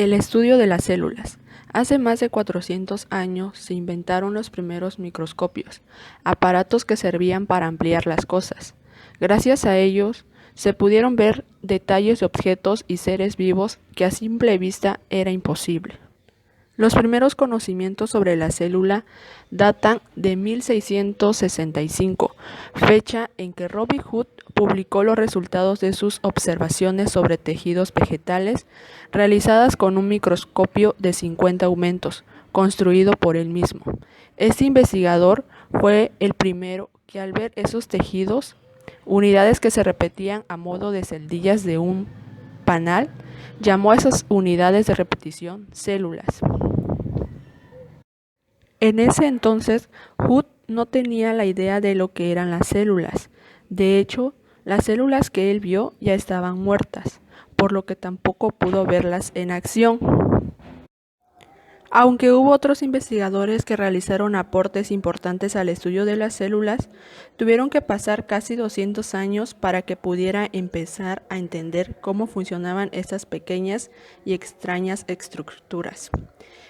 El estudio de las células. Hace más de 400 años se inventaron los primeros microscopios, aparatos que servían para ampliar las cosas. Gracias a ellos, se pudieron ver detalles de objetos y seres vivos que a simple vista era imposible. Los primeros conocimientos sobre la célula datan de 1665, fecha en que Robin Hood publicó los resultados de sus observaciones sobre tejidos vegetales realizadas con un microscopio de 50 aumentos, construido por él mismo. Este investigador fue el primero que, al ver esos tejidos, unidades que se repetían a modo de celdillas de un panal, llamó a esas unidades de repetición células. En ese entonces, Hood no tenía la idea de lo que eran las células. De hecho, las células que él vio ya estaban muertas, por lo que tampoco pudo verlas en acción. Aunque hubo otros investigadores que realizaron aportes importantes al estudio de las células, tuvieron que pasar casi 200 años para que pudiera empezar a entender cómo funcionaban estas pequeñas y extrañas estructuras.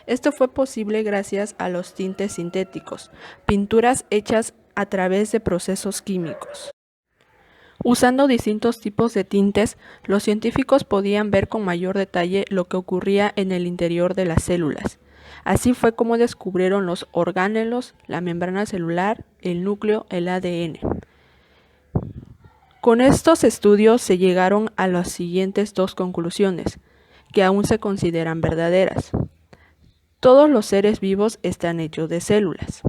Esto fue posible gracias a los tintes sintéticos, pinturas hechas a través de procesos químicos. Usando distintos tipos de tintes, los científicos podían ver con mayor detalle lo que ocurría en el interior de las células. Así fue como descubrieron los organelos, la membrana celular, el núcleo, el ADN. Con estos estudios se llegaron a las siguientes dos conclusiones, que aún se consideran verdaderas. Todos los seres vivos están hechos de células.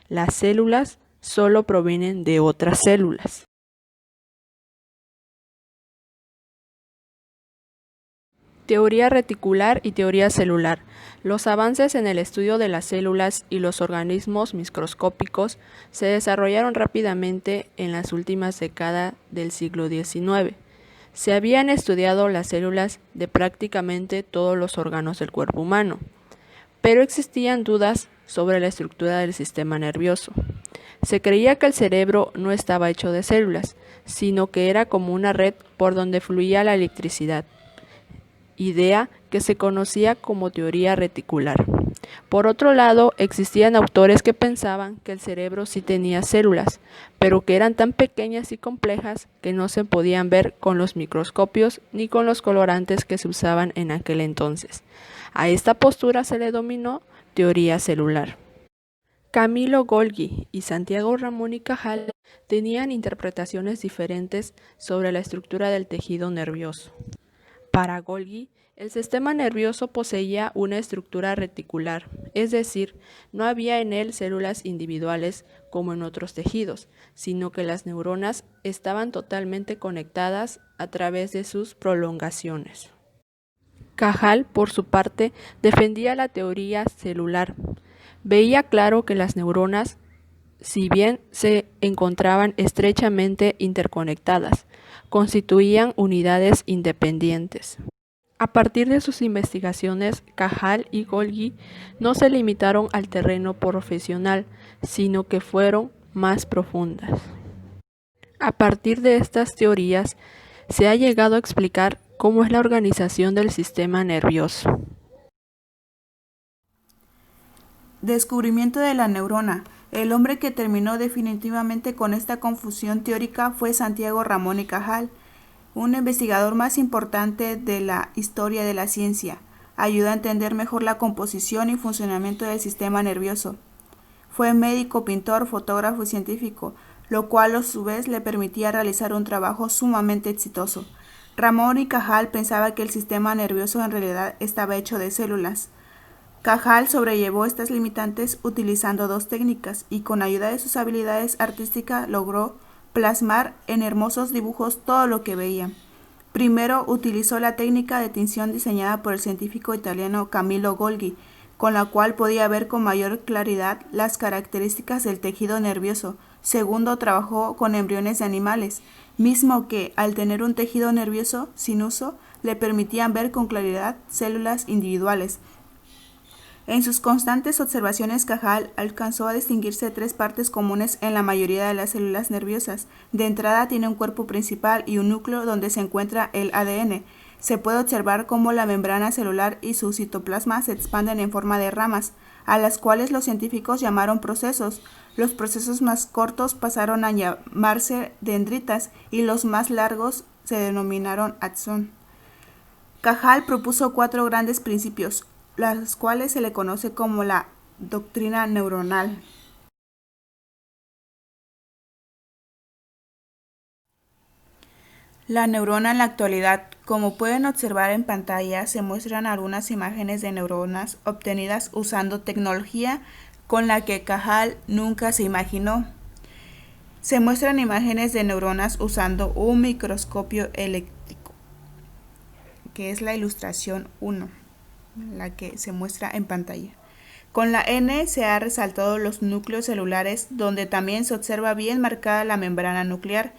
Las células solo provienen de otras células. Teoría reticular y teoría celular. Los avances en el estudio de las células y los organismos microscópicos se desarrollaron rápidamente en las últimas décadas del siglo XIX. Se habían estudiado las células de prácticamente todos los órganos del cuerpo humano, pero existían dudas sobre la estructura del sistema nervioso. Se creía que el cerebro no estaba hecho de células, sino que era como una red por donde fluía la electricidad, idea que se conocía como teoría reticular. Por otro lado, existían autores que pensaban que el cerebro sí tenía células, pero que eran tan pequeñas y complejas que no se podían ver con los microscopios ni con los colorantes que se usaban en aquel entonces. A esta postura se le denominó teoría celular. Camilo Golgi y Santiago Ramón y Cajal tenían interpretaciones diferentes sobre la estructura del tejido nervioso. Para Golgi, el sistema nervioso poseía una estructura reticular, es decir, no había en él células individuales como en otros tejidos, sino que las neuronas estaban totalmente conectadas a través de sus prolongaciones. Cajal, por su parte, defendía la teoría celular. Veía claro que las neuronas, si bien se encontraban estrechamente interconectadas, constituían unidades independientes. A partir de sus investigaciones, Cajal y Golgi no se limitaron al terreno profesional, sino que fueron más profundas. A partir de estas teorías, se ha llegado a explicar cómo es la organización del sistema nervioso. Descubrimiento de la neurona. El hombre que terminó definitivamente con esta confusión teórica fue Santiago Ramón y Cajal, un investigador más importante de la historia de la ciencia. Ayudó a entender mejor la composición y funcionamiento del sistema nervioso. Fue médico, pintor, fotógrafo y científico, lo cual a su vez le permitía realizar un trabajo sumamente exitoso. Ramón y Cajal pensaba que el sistema nervioso en realidad estaba hecho de células. Cajal sobrellevó estas limitantes utilizando dos técnicas y con ayuda de sus habilidades artísticas logró plasmar en hermosos dibujos todo lo que veía. Primero utilizó la técnica de tinción diseñada por el científico italiano Camillo Golgi, con la cual podía ver con mayor claridad las características del tejido nervioso. Segundo, trabajó con embriones de animales, mismo que, al tener un tejido nervioso sin uso, le permitían ver con claridad células individuales. En sus constantes observaciones, Cajal alcanzó a distinguirse tres partes comunes en la mayoría de las células nerviosas. De entrada, tiene un cuerpo principal y un núcleo donde se encuentra el ADN. se puede observar cómo la membrana celular y su citoplasma se expanden en forma de ramas, a las cuales los científicos llamaron procesos. Los procesos más cortos pasaron a llamarse dendritas y los más largos se denominaron axón. Cajal propuso 4 grandes principios, las cuales se le conoce como la doctrina neuronal. La neurona en la actualidad. Como pueden observar en pantalla, se muestran algunas imágenes de neuronas obtenidas usando tecnología con la que Cajal nunca se imaginó. Se muestran imágenes de neuronas usando un microscopio eléctrico, que es la ilustración 1, la que se muestra en pantalla. Con la N se ha resaltado los núcleos celulares, donde también se observa bien marcada la membrana nuclear,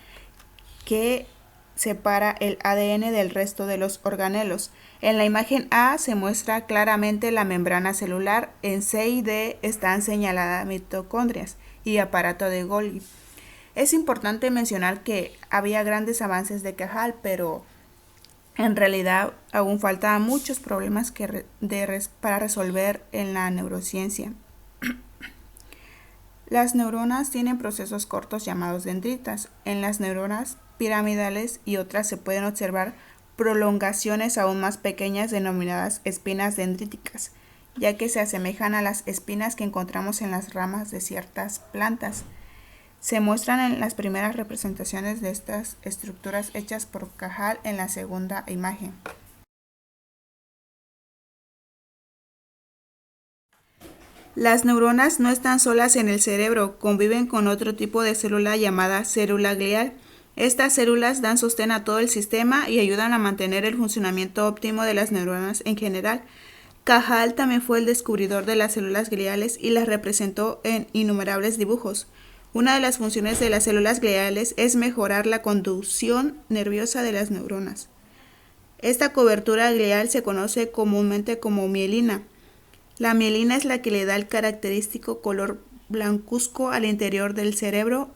que separa el ADN del resto de los organelos. En la imagen A se muestra claramente la membrana celular. En C y D están señaladas mitocondrias y aparato de Golgi. Es importante mencionar que había grandes avances de Cajal, pero en realidad aún faltaban muchos problemas para resolver en la neurociencia. Las neuronas tienen procesos cortos llamados dendritas. En las neuronas piramidales y otras se pueden observar prolongaciones aún más pequeñas denominadas espinas dendríticas, ya que se asemejan a las espinas que encontramos en las ramas de ciertas plantas. Se muestran en las primeras representaciones de estas estructuras hechas por Cajal en la segunda imagen. Las neuronas no están solas en el cerebro, conviven con otro tipo de célula llamada célula glial. Estas células dan sostén a todo el sistema y ayudan a mantener el funcionamiento óptimo de las neuronas en general. Cajal también fue el descubridor de las células gliales y las representó en innumerables dibujos. Una de las funciones de las células gliales es mejorar la conducción nerviosa de las neuronas. Esta cobertura glial se conoce comúnmente como mielina. La mielina es la que le da el característico color blancuzco al interior del cerebro